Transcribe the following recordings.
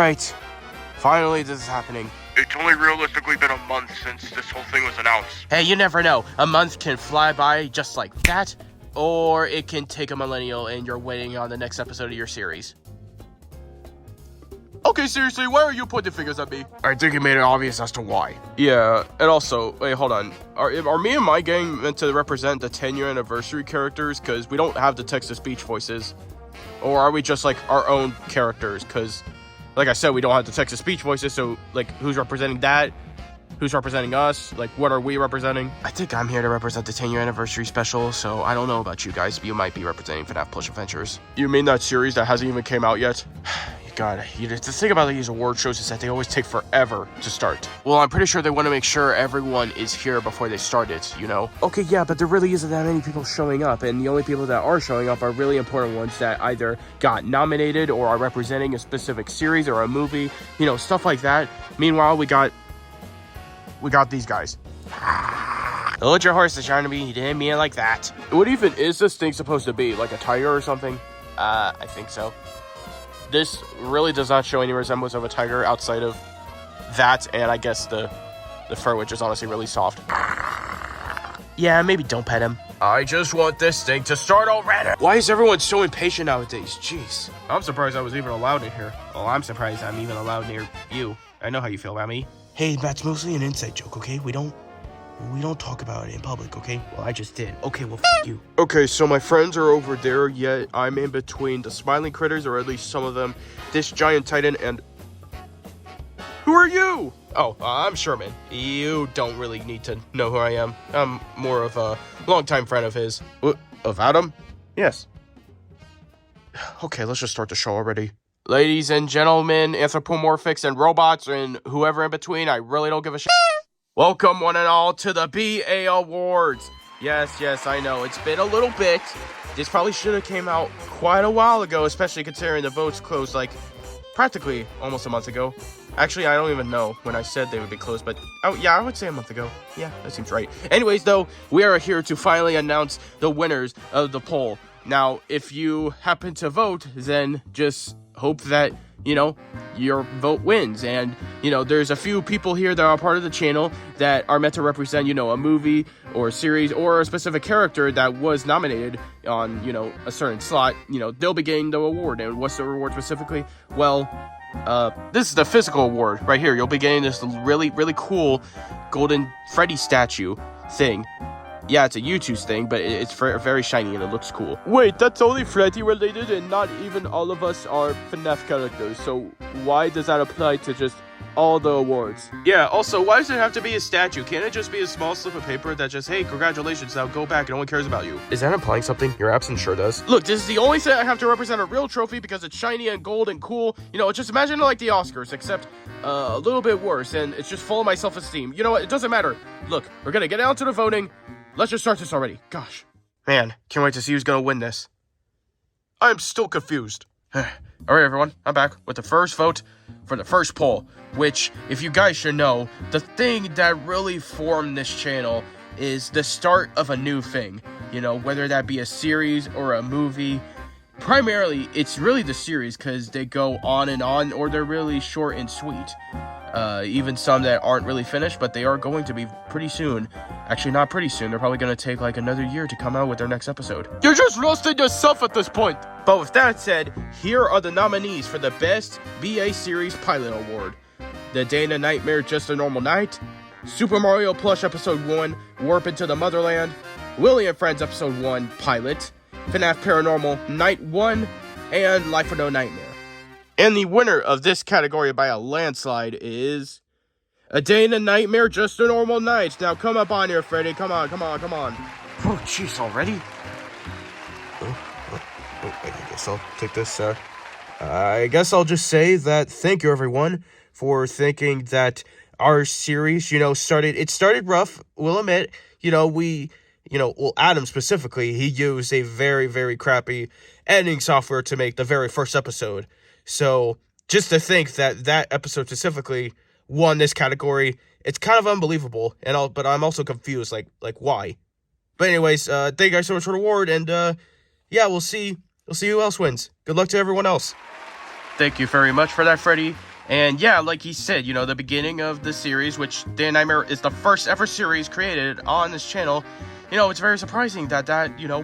Alright. Finally, this is happening. It's only realistically been a month since this whole thing was announced. Hey, you never know. A month can fly by just like that, or it can take a millennial and you're waiting on the next episode of your series. Okay, seriously, why are you pointing fingers at me? I think you made it obvious as to why. Yeah, and also, wait, hold on. Are me and my gang meant to represent the 10-year anniversary characters? Because we don't have the text-to-speech voices. Or are we just, like, our own characters? Because, like I said, we don't have the text-to-speech voices, so, like, who's representing that? Who's representing us? Like, what are we representing? I think I'm here to represent the 10-year anniversary special, so I don't know about you guys, but you might be representing FNAF Plush Adventures. You mean that series that hasn't even came out yet? God, the thing about these award shows is that they always take forever to start. Well, I'm pretty sure they want to make sure everyone is here before they start it, you know? Okay, yeah, but there really isn't that many people showing up, and the only people that are showing up are really important ones that either got nominated or are representing a specific series or a movie, you know, stuff like that. Meanwhile, we got these guys. Hold your horses, Yarnaby. He didn't mean it like that. What even is this thing supposed to be? Like a tiger or something? I think so. This really does not show any resemblance of a tiger outside of that, and I guess the fur, which is honestly really soft. Yeah, maybe don't pet him. I just want this thing to start already. Why is everyone so impatient nowadays? Jeez. I'm surprised I was even allowed in here. Well, I'm surprised I'm even allowed near you. I know how you feel about me. Hey, that's mostly an inside joke, okay? We don't talk about it in public, okay? Well, I just did. Okay, well, f you. Okay, so my friends are over there, yet I'm in between the smiling critters, or at least some of them, this giant titan, and... Who are you? Oh, I'm Sherman. You don't really need to know who I am. I'm more of a longtime friend of his. What? Of Adam? Yes. Okay, let's just start the show already. Ladies and gentlemen, anthropomorphics and robots, and whoever in between, I really don't give a shit. Welcome, one and all, to the BA Awards. Yes, I know, it's been a little bit. This probably should have came out quite a while ago, especially considering the votes closed, like, practically almost a month ago. Actually, I don't even know when I said they would be closed, but, oh, yeah, I would say a month ago. Yeah, that seems right. Anyways, though, we are here to finally announce the winners of the poll. Now, if you happen to vote, then just hope that, you know, your vote wins. And, you know, there's a few people here that are part of the channel that are meant to represent, you know, a movie or a series or a specific character that was nominated on, you know, a certain slot. You know, they'll be getting the award. And what's the reward specifically? Well, this is the physical award right here. You'll be getting this really, really cool Golden Freddy statue thing. Yeah, it's a YouTube's thing, but it's very shiny and it looks cool. Wait, that's only Freddy related and not even all of us are FNAF characters, so why does that apply to just all the awards? Yeah, also, why does it have to be a statue? Can't it just be a small slip of paper that just, hey, congratulations, now go back and no one cares about you? Is that implying something? Your absence sure does. Look, this is the only set I have to represent a real trophy because it's shiny and gold and cool. You know, just imagine it like the Oscars, except a little bit worse, and it's just full of my self-esteem. You know what? It doesn't matter. Look, we're gonna get down to the voting. Let's just start this already. Gosh. Man, can't wait to see who's gonna win this. I'm still confused. Alright, everyone. I'm back with the first vote for the first poll. Which, if you guys should know, the thing that really formed this channel is the start of a new thing. You know, whether that be a series or a movie. Primarily, it's really the series because they go on, or they're really short and sweet. Even some that aren't really finished, but they are going to be pretty soon. Actually, not pretty soon. They're probably going to take like another year to come out with their next episode. You're just roasting yourself at this point. But with that said, here are the nominees for the Best BA Series Pilot Award. The Day in a Nightmare, Just a Normal Night. Super Mario Plush Episode 1, Warp into the Motherland. Willy and Friends Episode 1, Pilot. FNAF Paranormal, Night 1. And Life with No Nightmare. And the winner of this category by a landslide is A Day in a Nightmare, Just a Normal Night. Now come up on here, Freddy. Come on. Oh, jeez, already? I guess I'll take this. I guess I'll just say that thank you, everyone, for thinking that our series, you know, started rough. We'll admit, well, Adam specifically, he used a very, very crappy editing software to make the very first episode. So, just to think that episode specifically won this category, it's kind of unbelievable, but I'm also confused, like why? But anyways, thank you guys so much for the award, and, yeah, we'll see who else wins. Good luck to everyone else. Thank you very much for that, Freddy. And yeah, like he said, the beginning of the series, which Day and Nightmare is the first ever series created on this channel, it's very surprising that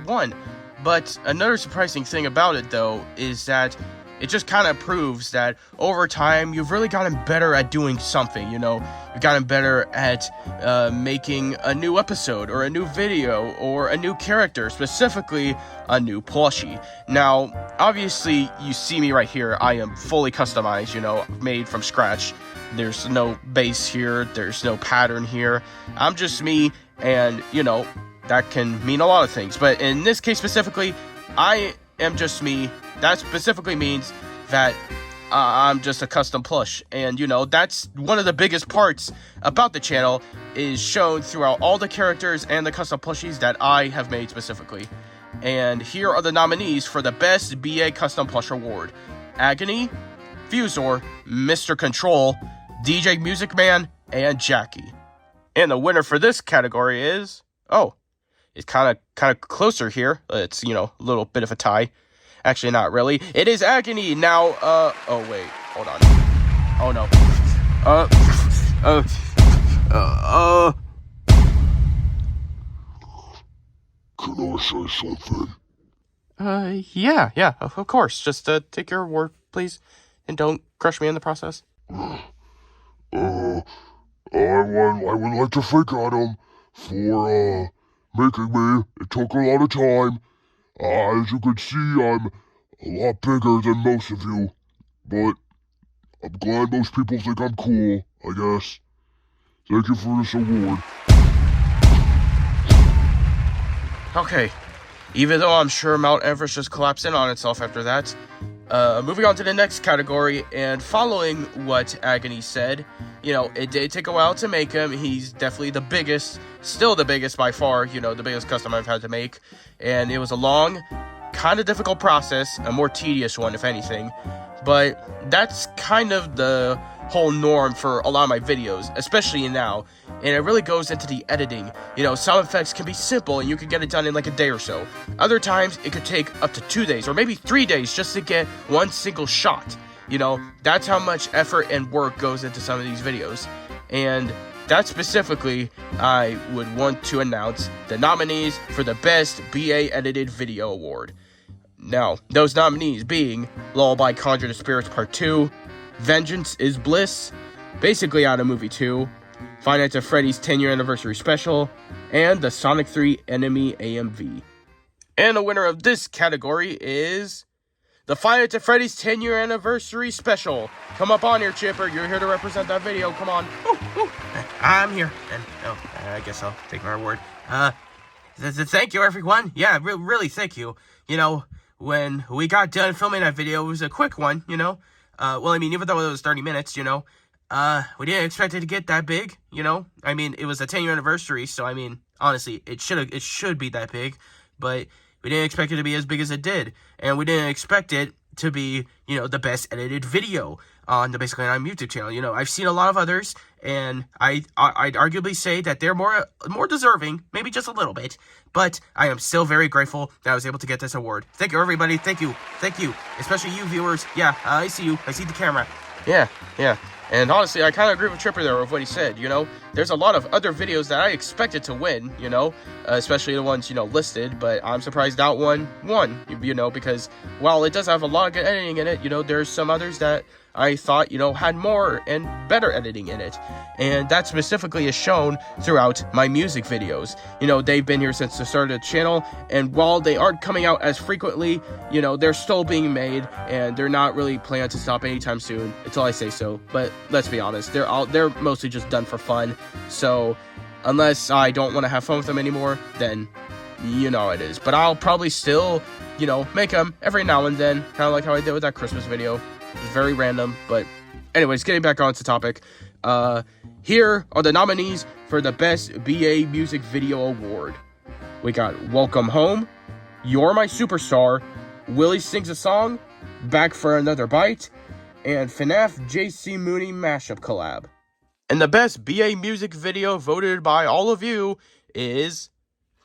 won. But another surprising thing about it, though, is that it just kind of proves that over time, you've really gotten better at doing something, You've gotten better at making a new episode or a new video or a new character, specifically a new plushie. Now, obviously, you see me right here. I am fully customized, made from scratch. There's no base here. There's no pattern here. I'm just me, and, that can mean a lot of things. But in this case specifically, I am just me. That specifically means that I'm just a custom plush. And, that's one of the biggest parts about the channel, is shown throughout all the characters and the custom plushies that I have made specifically. And here are the nominees for the Best BA Custom Plush Award. Agony, Fusor, Mr. Control, DJ Music Man, and Jackie. And the winner for this category is... it's kind of closer here. It's, a little bit of a tie. Actually, not really. It is Agony. Now, oh, wait. Hold on. Oh, no. Can I say something? Yeah, of course. Just, take your word, please. And don't crush me in the process. I would like to thank Adam for, making me. It took a lot of time. As you can see, I'm a lot bigger than most of you, but I'm glad most people think I'm cool, I guess. Thank you for this award. Okay, even though I'm sure Mount Everest just collapsed in on itself after that, moving on to the next category, and following what Agony said, it did take a while to make him. He's definitely the biggest, still the biggest by far, the biggest custom I've had to make, and it was a long, kind of difficult process, a more tedious one, if anything, but that's kind of the whole norm for a lot of my videos, especially now, and it really goes into the editing. Some effects can be simple, and you can get it done in like a day or so. Other times, it could take up to 2 days, or maybe 3 days, just to get one single shot. That's how much effort and work goes into some of these videos, and that specifically, I would want to announce the nominees for the Best BA Edited Video Award. Now, those nominees being Lullaby Conjure the Spirits Part 2, Vengeance is Bliss, Basically Out of Movie 2, Five Nights at Freddy's 10-year anniversary special, and the Sonic 3 Enemy AMV. And the winner of this category is the Five Nights at Freddy's 10-year anniversary special. Come up on here, Chipper. You're here to represent that video. Come on. Ooh. I'm here. And I guess I'll take my reward. Thank you, everyone. Yeah, really thank you. When we got done filming that video, it was a quick one, even though it was 30 minutes, we didn't expect it to get that big, it was a 10-year anniversary, so, honestly, it should be that big, but we didn't expect it to be as big as it did, and we didn't expect it to be, the best edited video on the Basically On YouTube channel. I've seen a lot of others, and I'd arguably say that they're more deserving, maybe just a little bit, but I am still very grateful that I was able to get this award. Thank you, everybody. Thank you, especially you viewers. Yeah, I see you. I see the camera. Yeah. And honestly, I kind of agree with Tripper there with what he said, There's a lot of other videos that I expected to win, especially the ones, listed, but I'm surprised that one won, because while it does have a lot of good editing in it, there's some others that I thought, had more and better editing in it. And that specifically is shown throughout my music videos. They've been here since the start of the channel, and while they aren't coming out as frequently, they're still being made, and they're not really planned to stop anytime soon, until I say so. But let's be honest, they're mostly just done for fun. So unless I don't want to have fun with them anymore, then it is. But I'll probably still, make them every now and then, kind of like how I did with that Christmas video. It was very random, but anyways, getting back onto the topic. Here are the nominees for the Best BA Music Video Award. We got Welcome Home, You're My Superstar, Willie Sings a Song, Back for Another Bite, and FNAF JC Mooney Mashup Collab. And the Best BA Music Video voted by all of you is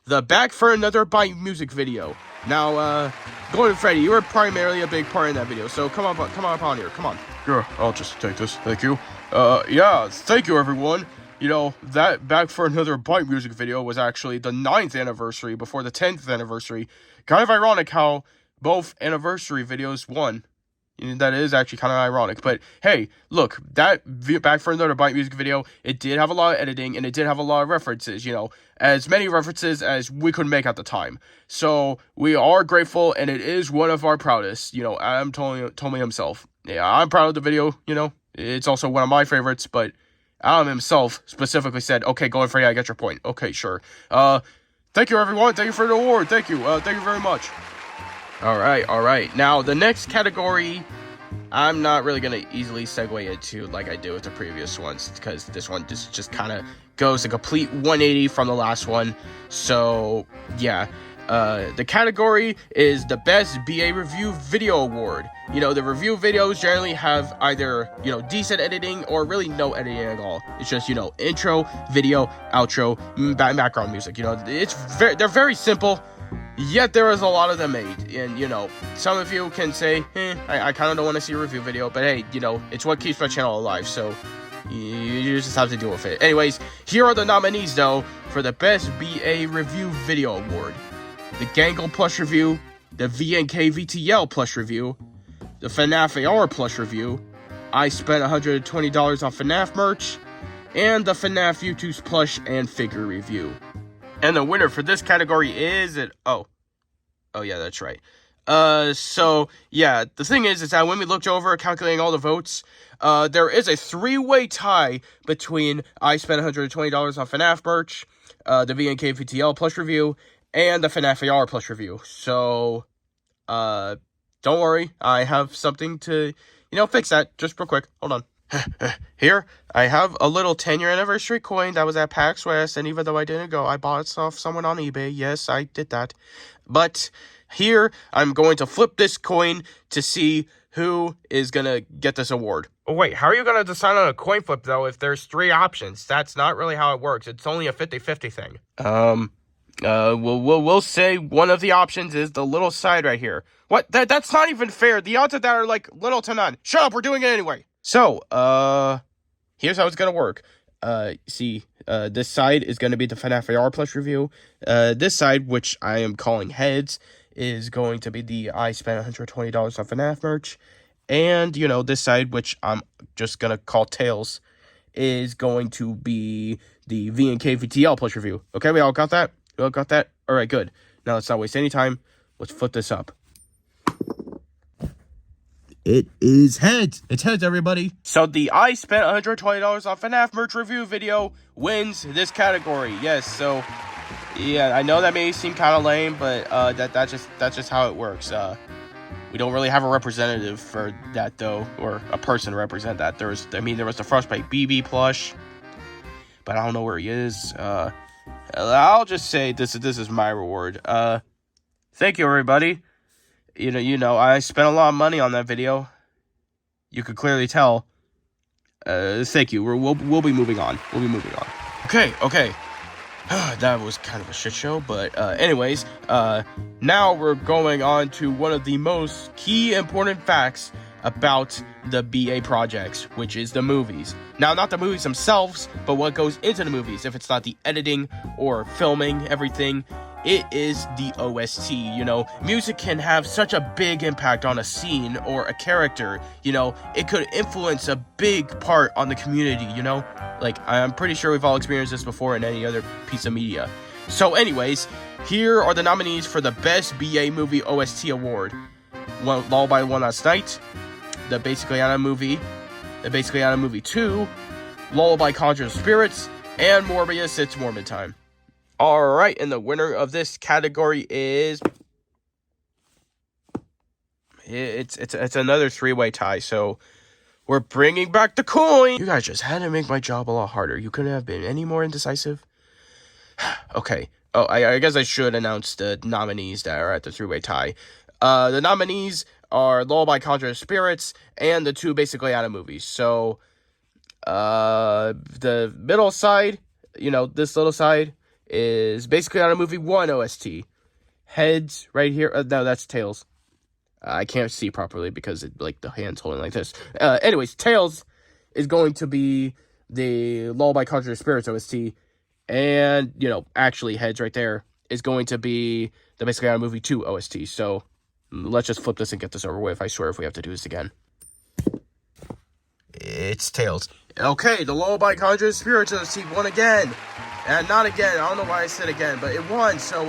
the Back for Another Bite music video. Now, Golden Freddy, you were primarily a big part in that video, so come on up on here, come on. Yeah, I'll just take this, thank you. Yeah, thank you, everyone. You know, that Back for Another Bite music video was actually the 9th anniversary before the 10th anniversary. Kind of ironic how both anniversary videos won. That is actually kind of ironic. But, hey, look, that Back for Another Bite music video, it did have a lot of editing, and it did have a lot of references, you know. As many references as we could make at the time. So, we are grateful, and it is one of our proudest. You know, Adam told me himself. Yeah, I'm proud of the video, you know. It's also one of my favorites, but Adam himself specifically said, okay, Golden Freddy, I get your point. Okay, sure. Thank you, everyone. Thank you for the award. Thank you. Thank you very much. All right. Now, the next category, I'm not really going to easily segue into like I did with the previous ones, because this one just kind of goes a complete 180 from the last one. So, yeah. The category is the Best BA Review Video Award. You know, the review videos generally have either, you know, decent editing or really no editing at all. It's just, you know, intro, video, outro, background music. You know, they're very simple, yet there is a lot of them made. And, you know, some of you can say, I kind of don't want to see a review video, but hey, you know, it's what keeps my channel alive, so you just have to deal with it. Anyways, here are the nominees, though, for the Best BA Review Video Award. The Gangle Plush Review, the VNK VTL Plush Review, the FNAF AR Plush Review, I spent $120 on FNAF merch, and the FNAF YouTube's Plush and Figure Review. And the winner for this category is oh yeah, that's right. So yeah, the thing is that when we looked over calculating all the votes, there is a 3-way tie between I spent $120 on FNAF merch, the VNK VTL Plush Review, and the FNAF AR Plush Review. So, don't worry, I have something to, you know, fix that, just real quick, hold on. Here, I have a little 10-year anniversary coin that was at PAX West, and even though I didn't go, I bought it off someone on eBay. Yes, I did that. But here, I'm going to flip this coin to see who is going to get this award. Oh, wait, how are you going to decide on a coin flip, though, if there's 3 options? That's not really how it works. It's only a 50-50 thing. We'll say one of the options is the little side right here. What? That's not even fair. The odds of that are like little to none. Shut up, we're doing it anyway. So, here's how it's gonna work. This side is gonna be the FNAF AR Plush Review. This side, which I am calling heads, is going to be the I spent $120 on FNAF merch. And, you know, this side, which I'm just gonna call tails, is going to be the VNK VTL Plush Review. Okay, we all got that? We all got that? Alright, good. Now let's not waste any time. Let's flip this up. It is heads. It's heads, everybody. So the I spent $120 on FNAF merch review video wins this category. Yes, so yeah, I know that may seem kind of lame, but that's just how it works. We don't really have a representative for that though, or a person to represent that. There was the Frostbite BB plush, but I don't know where he is. I'll just say this is my reward. Thank you, everybody. You know, I spent a lot of money on that video. You could clearly tell. Thank you. We'll be moving on. Okay. That was kind of a shit show, but anyways, now we're going on to one of the most key important facts about the BA projects, which is the movies. Now, not the movies themselves, but what goes into the movies. If it's not the editing or filming everything, it is the OST. You know, music can have such a big impact on a scene or a character. You know, it could influence a big part on the community, you know? Like, I'm pretty sure we've all experienced this before in any other piece of media. So anyways, here are the nominees for the Best BA Movie OST Award. Lullaby One Last Night, the Basically Anna Movie, the Basically Anna Movie 2, Lullaby Conjures Spirits, and Morbius It's Mormon Time. Alright, and the winner of this category is... It's another 3-way tie, so we're bringing back the coin! You guys just had to make my job a lot harder. You couldn't have been any more indecisive. Okay. Oh, I guess I should announce the nominees that are at the 3-way tie. The nominees are Lullaby Conjures Spirits and the 2 Basically Anna movies. So, the middle side, you know, this little side, is basically on a movie 1 OST. Heads right here. No, that's Tails. I can't see properly because the hand's holding like this. Anyways, Tails is going to be the Lullaby Conjure Spirits OST, and actually Heads right there is going to be the basically on a movie 2 OST. So let's just flip this and get this over with. I swear if we have to do this again. It's Tails. Okay, the Lullaby Conjure Spirits OST won again. And not again. I don't know why I said again, but it won. So,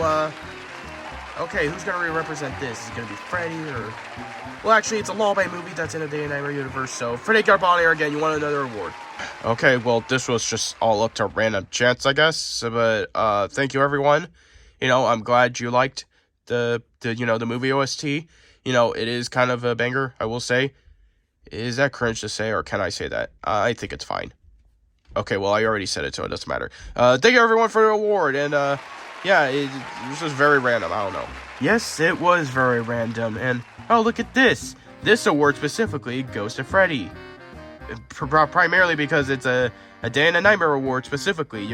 okay, who's going to represent this? Is it going to be Freddy or... Well, actually, it's a Lullaby movie that's in a Day and Nightmare universe, so Freddy Garbonnier again, you won another award. Okay, well, this was just all up to random chance, I guess, but, thank you, everyone. I'm glad you liked the movie OST. It is kind of a banger, I will say. Is that cringe to say, or can I say that? I think it's fine. Okay, well, I already said it, so it doesn't matter. Thank you, everyone, for the award, and, yeah, this was very random, I don't know. Yes, it was very random, and, oh, look at this. This award specifically goes to Freddy. Primarily because it's a Day and a Nightmare award specifically,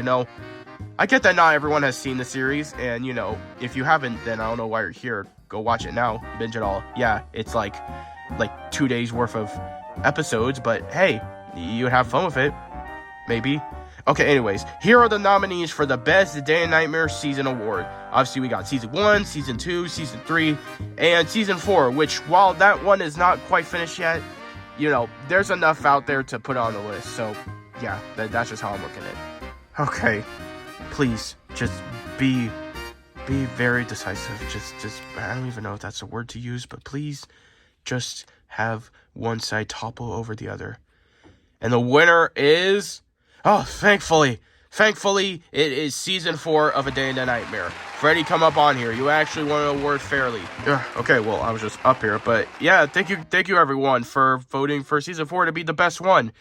I get that not everyone has seen the series, and, if you haven't, then I don't know why you're here. Go watch it now, binge it all. Yeah, it's like 2 days worth of episodes, but hey, you have fun with it. Maybe. Okay, anyways, here are the nominees for the Best Day and Nightmare Season Award. Obviously, we got Season 1, Season 2, Season 3, and Season 4, which, while that one is not quite finished yet, there's enough out there to put on the list. So, yeah, that's just how I'm looking at it. Okay, please, just be very decisive. Just, I don't even know if that's a word to use, but please, just have one side topple over the other. And the winner is... Oh, thankfully, it is Season 4 of A Day in a Nightmare. Freddy, come up on here. You actually won an award fairly. Okay, well, I was just up here. But, yeah, thank you, everyone, for voting for Season 4 to be the best one.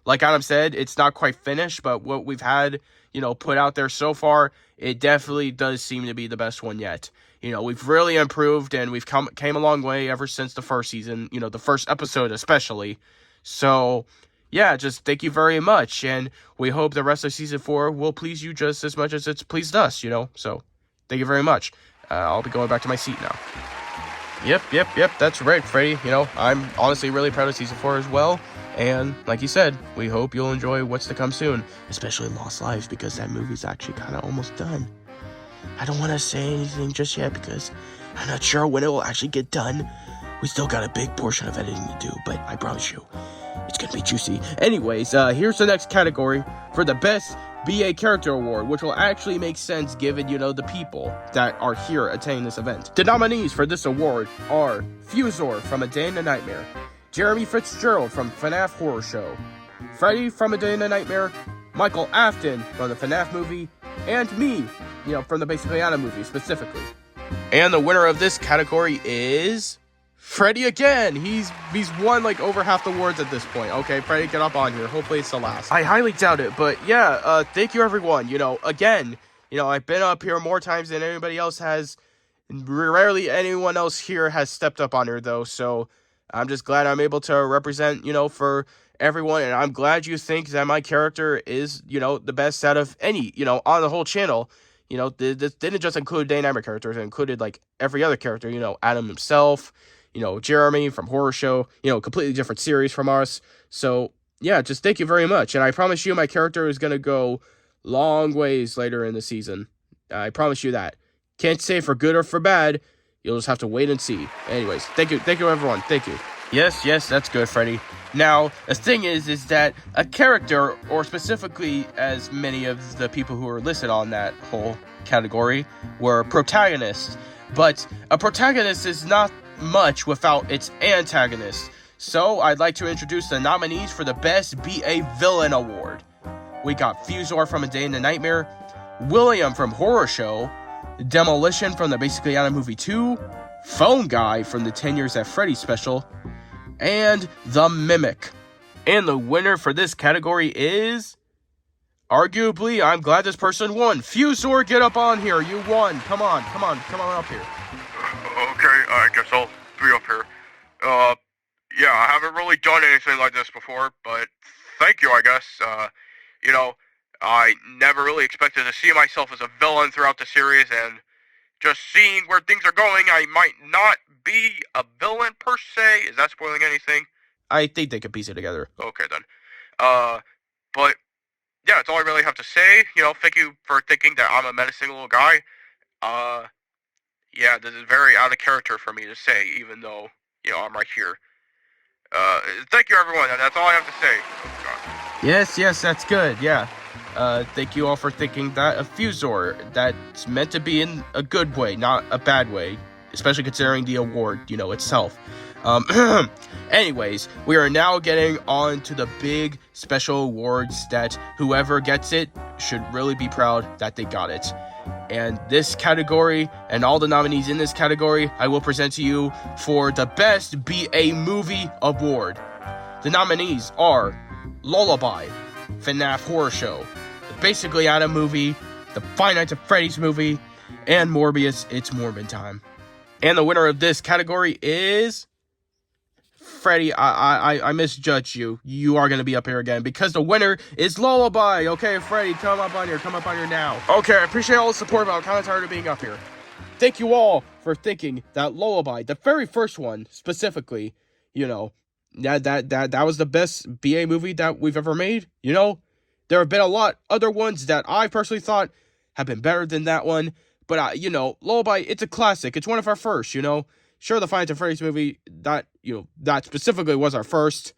Like Adam said, it's not quite finished, but what we've had, put out there so far, it definitely does seem to be the best one yet. We've really improved, and we've came a long way ever since the first season, the first episode especially. So... yeah, just thank you very much, and we hope the rest of Season 4 will please you just as much as it's pleased us, so thank you very much. I'll be going back to my seat now. Yep, that's right, Freddy. I'm honestly really proud of Season 4 as well, and like you said, we hope you'll enjoy what's to come soon, especially Lost Lives, because that movie's actually kind of almost done. I don't want to say anything just yet, because I'm not sure when it will actually get done. We still got a big portion of editing to do, but I promise you, it's gonna be juicy. Anyways, here's the next category for the Best BA Character Award, which will actually make sense given, the people that are here attending this event. The nominees for this award are Fusor from A Day in a Nightmare, Jeremy Fitzgerald from FNAF Horror Show, Freddy from A Day in a Nightmare, Michael Afton from the FNAF movie, and me, from the Basically Anna movie specifically. And the winner of this category is... Freddy again! He's won over half the awards at this point. Okay, Freddy, get up on here. Hopefully it's the last. I highly doubt it, but yeah, thank you everyone. Again, I've been up here more times than anybody else has. Rarely anyone else here has stepped up on here though, so I'm just glad I'm able to represent, for everyone, and I'm glad you think that my character is, the best out of any, on the whole channel. This didn't just include Day and Nightmare characters, it included every other character, Adam himself, Jeremy from Horror Show, completely different series from us. So, yeah, just thank you very much. And I promise you my character is going to go long ways later in the season. I promise you that. Can't say for good or for bad. You'll just have to wait and see. Anyways, thank you everyone. Thank you. Yes, that's good, Freddy. Now, the thing is that a character, or specifically as many of the people who are listed on that whole category, were protagonists. But a protagonist is not much without its antagonist. So I'd like to introduce the nominees for the Best BA Villain Award. We got Fusor from A Day in a Nightmare, William from Horror Show, Demolition from the Basically Anna Movie 2, Phone Guy from the 10 Years at Freddy special, and The Mimic. And the winner for this category is... arguably, I'm glad this person won. Fusor, get up on here. You won. Come on up here. Okay, I guess I'll be up here. Yeah, I haven't really done anything like this before, but thank you, I guess. I never really expected to see myself as a villain throughout the series, and just seeing where things are going, I might not be a villain per se. Is that spoiling anything? I think they could piece it together. Okay, then. But yeah, that's all I really have to say. Thank you for thinking that I'm a menacing little guy. Yeah, this is very out of character for me to say, even though, I'm right here. Thank you, everyone, and that's all I have to say. Oh, God. Yes, that's good, yeah. Thank you all for thinking that a Fusor that's meant to be in a good way, not a bad way, especially considering the award, itself. Anyways, we are now getting on to the big special awards that whoever gets it should really be proud that they got it. And this category, and all the nominees in this category, I will present to you for the Best BA Movie Award. The nominees are Lullaby, FNAF Horror Show, the Basically Adam movie, the Five Nights at Freddy's movie, and Morbius, It's Morbin Time. And the winner of this category is... Freddy, I misjudged you. You are going to be up here again because the winner is Lullaby. Okay, Freddy, come up on here now. Okay, I appreciate all the support, but I'm kind of tired of being up here. Thank you all for thinking that Lullaby, the very first one specifically, that was the best BA movie that we've ever made. There have been a lot other ones that I personally thought have been better than that one, but Lullaby, it's a classic. It's one of our first. Sure, the Five Nights at Freddy's movie, that specifically was our first.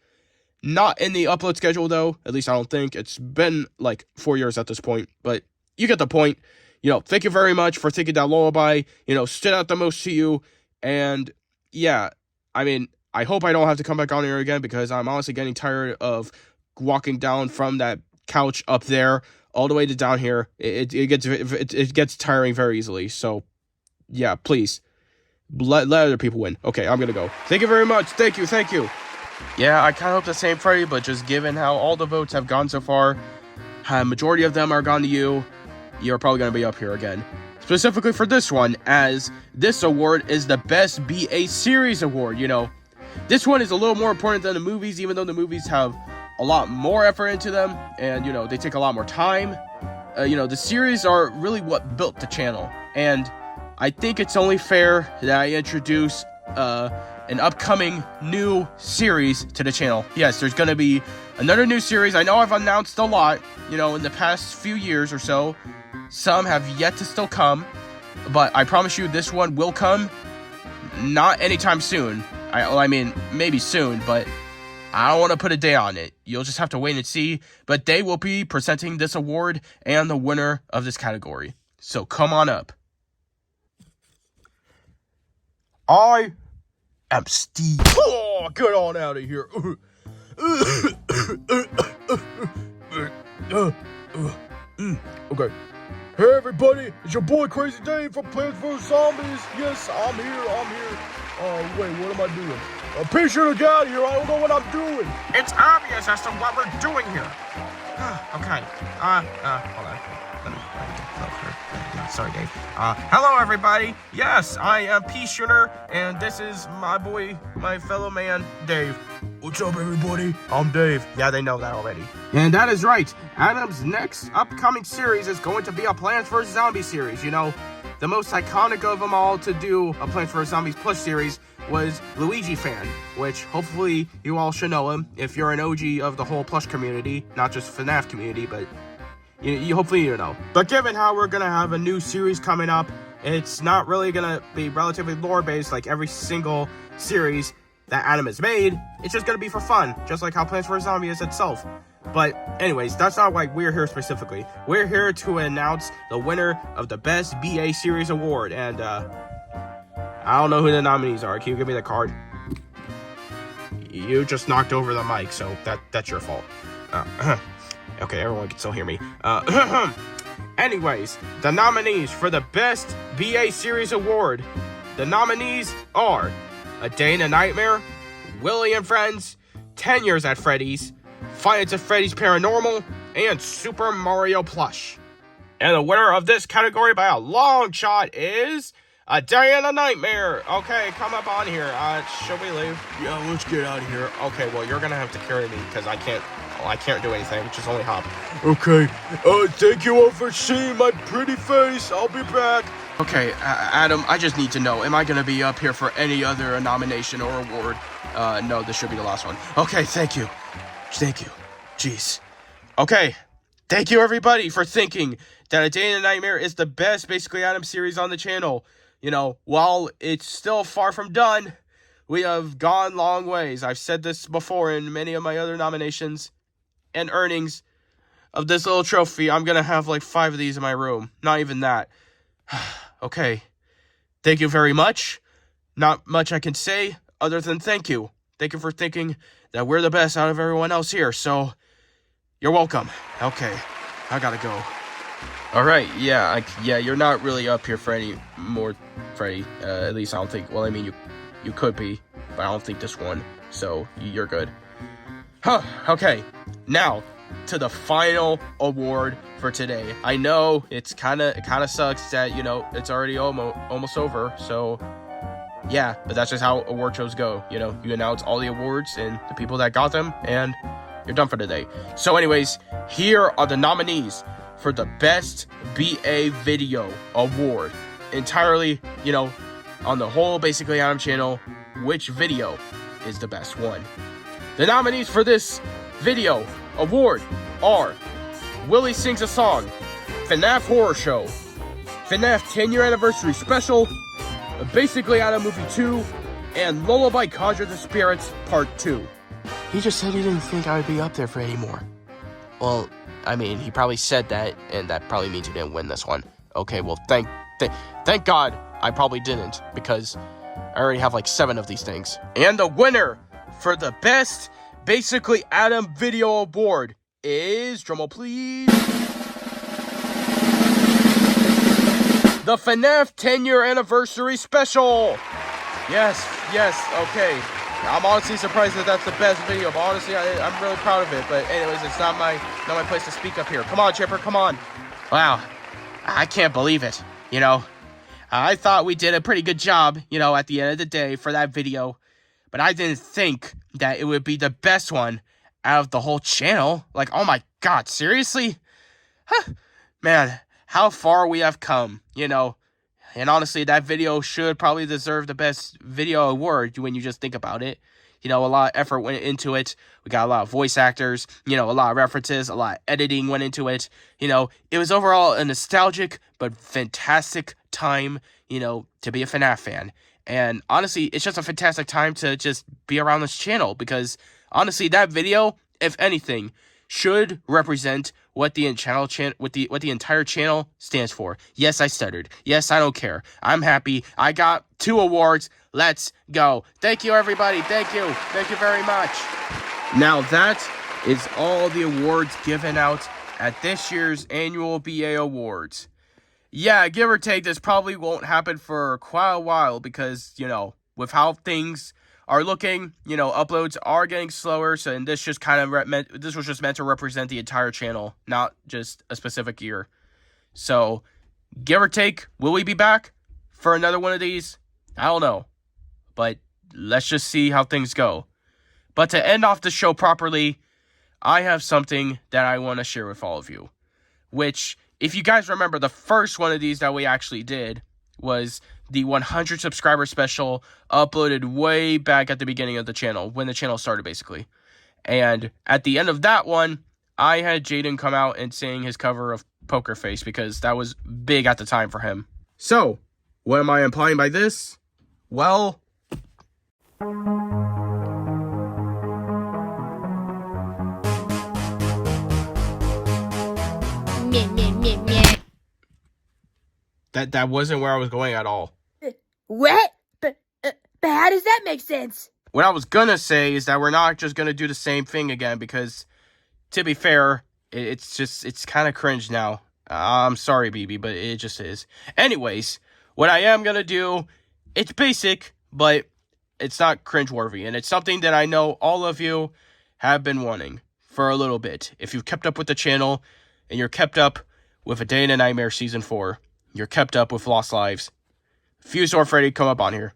Not in the upload schedule, though. At least I don't think. It's been, 4 years at this point. But you get the point. Thank you very much for thinking that Lullaby, stood out the most to you. And, yeah, I hope I don't have to come back on here again because I'm honestly getting tired of walking down from that couch up there all the way to down here. It gets tiring very easily. So, yeah, please. Let other people win. Okay, I'm gonna go. Thank you very much. Thank you. Yeah, I kind of hope the same, Freddy, but just given how all the votes have gone so far, majority of them are gone to you. You're probably gonna be up here again. Specifically for this one, as this award is the Best BA Series Award, This one is a little more important than the movies, even though the movies have a lot more effort into them, and, they take a lot more time. The series are really what built the channel, and I think it's only fair that I introduce an upcoming new series to the channel. Yes, there's going to be another new series. I know I've announced a lot, in the past few years or so. Some have yet to still come, but I promise you this one will come. Not anytime soon. Maybe soon, but I don't want to put a day on it. You'll just have to wait and see. But they will be presenting this award and the winner of this category. So come on up. I am Steve. Oh, get on out of here. Okay. Hey, everybody. It's your boy Crazy Dave from Plants vs. Zombies. Yes, I'm here. Oh, wait, what am I doing? Be sure to get out of here. I don't know what I'm doing. It's obvious as to what we're doing here. Okay. Hold on. Sorry, Dave. Hello, everybody. Yes, I am Pea Shooter, and this is my boy, my fellow man, Dave. What's up, everybody? I'm Dave. Yeah, they know that already. And that is right. Adam's next upcoming series is going to be a Plants vs. Zombies series. The most iconic of them all to do a Plants vs. Zombies plush series was Luigi Fan, which hopefully you all should know him if you're an OG of the whole plush community, not just FNAF community, but hopefully you know. But given how we're gonna have a new series coming up, it's not really gonna be relatively lore-based like every single series that Adam has made. It's just gonna be for fun, just like how Plants vs. Zombies is itself. But anyways, that's not why we're here specifically. We're here to announce the winner of the Best BA Series Award, and I don't know who the nominees are. Can you give me the card? You just knocked over the mic, so that's your fault. Okay, everyone can still hear me. Anyways, the nominees for the Best BA Series Award. The nominees are A Day in a Nightmare, Willy and Friends, 10 Years at Freddy's, Five Nights at Freddy's Paranormal, and Super Mario Plush. And the winner of this category by a long shot is A Day in a Nightmare. Okay, come up on here. Should we leave? Yeah, let's get out of here. Okay, well, you're gonna have to carry me because I can't Oh, I can't do anything, just only hop. Okay, thank you all for seeing my pretty face. I'll be back. Okay, Adam, I just need to know, am I gonna be up here for any other nomination or award? No, this should be the last one. Okay, thank you. Thank you. Jeez. Okay, thank you everybody for thinking that A Day in a Nightmare is the best Basically Adam series on the channel. You know, while it's still far from done, we have gone long ways. I've said this before in many of my other nominations and earnings of this little trophy. I'm gonna have like 5 of these in my room. Not even that. Okay. Thank you very much. Not much I can say other than thank you. Thank you for thinking that we're the best out of everyone else here. So, you're welcome. Okay. I gotta go. Alright, yeah, you're not really up here for any more, Freddy. At least I don't think, well, I mean, you could be, but I don't think this one. So, you're good. Huh, okay. Now, to the final award for today. I know it kind of sucks that, you know, it's already almost over. So, yeah, but that's just how award shows go. You know, you announce all the awards and the people that got them, and you're done for today. So anyways, here are the nominees for the Best BA Video Award. Entirely, you know, on the whole Basically Adam channel, which video is the best one? The nominees for this video award are Willie Sings a Song, FNAF Horror Show, FNAF 10-year Anniversary Special, Basically Adam Movie 2, and Lullaby Conjure the Spirits Part 2. He just said he didn't think I would be up there for any more. Well, I mean, he probably said that, and that probably means he didn't win this one. Okay, well, thank God I probably didn't, because I already have like 7 of these things. And the winner for the Best Basically Adam Video Award is, drumroll please, the FNAF 10-year Anniversary Special. Yes, okay. I'm honestly surprised that that's the best video, but honestly, I'm really proud of it. But anyways, it's not my place to speak up here. Come on, Chipper, come on. Wow, I can't believe it. You know, I thought we did a pretty good job, you know, at the end of the day for that video. But I didn't think that it would be the best one out of the whole channel. Like, oh my God, seriously? Huh. Man, how far we have come, you know. And honestly, that video should probably deserve the Best Video Award when you just think about it. You know, a lot of effort went into it. We got a lot of voice actors, you know, a lot of references, a lot of editing went into it. You know, it was overall a nostalgic but fantastic time, you know, to be a FNAF fan. And honestly, it's just a fantastic time to just be around this channel because honestly, that video, if anything, should represent what the entire channel stands for. Yes, I stuttered. Yes, I don't care. I'm happy. I got 2 awards. Let's go. Thank you, everybody. Thank you. Thank you very much. Now that is all the awards given out at this year's annual BA Awards. Yeah, give or take, this probably won't happen for quite a while because, you know, with how things are looking, you know, uploads are getting slower, so and this just kind of this was just meant to represent the entire channel, not just a specific year. So, give or take, will we be back for another one of these? I don't know, but let's just see how things go. But to end off the show properly, I have something that I want to share with all of you, which, if you guys remember, the first one of these that we actually did was the 100 subscriber special, uploaded way back at the beginning of the channel, when the channel started, basically. And at the end of that one, I had Jaden come out and sing his cover of Poker Face, because that was big at the time for him. So, what am I implying by this? Well, that wasn't where I was going at all. What? But how does that make sense? What I was gonna say is that we're not just gonna do the same thing again, because, to be fair, it's kind of cringe now. I'm sorry, BB, but it just is. Anyways, what I am gonna do, it's basic, but it's not cringeworthy, and it's something that I know all of you have been wanting for a little bit. If you've kept up with the channel, and you're kept up with A Day in a Nightmare Season 4, you're kept up with Lost Lives, Fuse or Freddy, come up on here.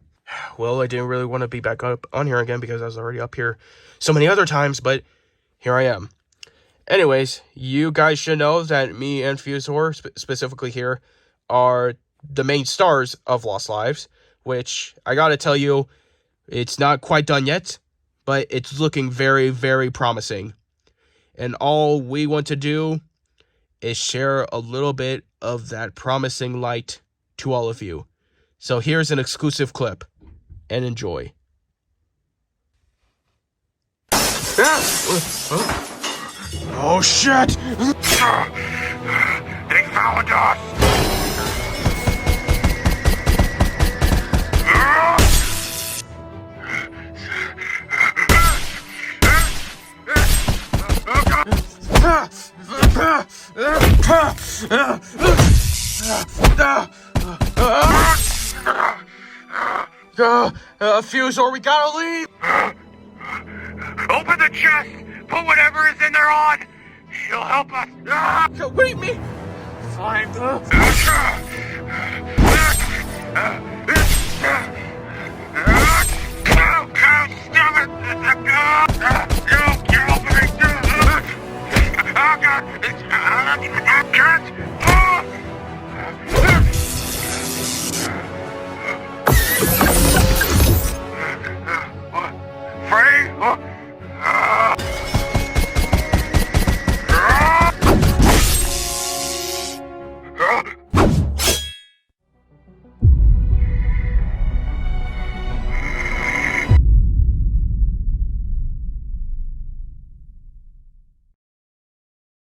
Well, I didn't really want to be back up on here again because I was already up here so many other times, but here I am. Anyways, you guys should know that me and Fusor, specifically here, are the main stars of Lost Lives, which I gotta tell you, it's not quite done yet, but it's looking very, very promising. And all we want to do is share a little bit of that promising light to all of you. So here's an exclusive clip, and enjoy. Oh shit! They found us! Fusor, we gotta leave! Open the chest! Put whatever is in there on! She'll help us! What do you mean? Fine. Free?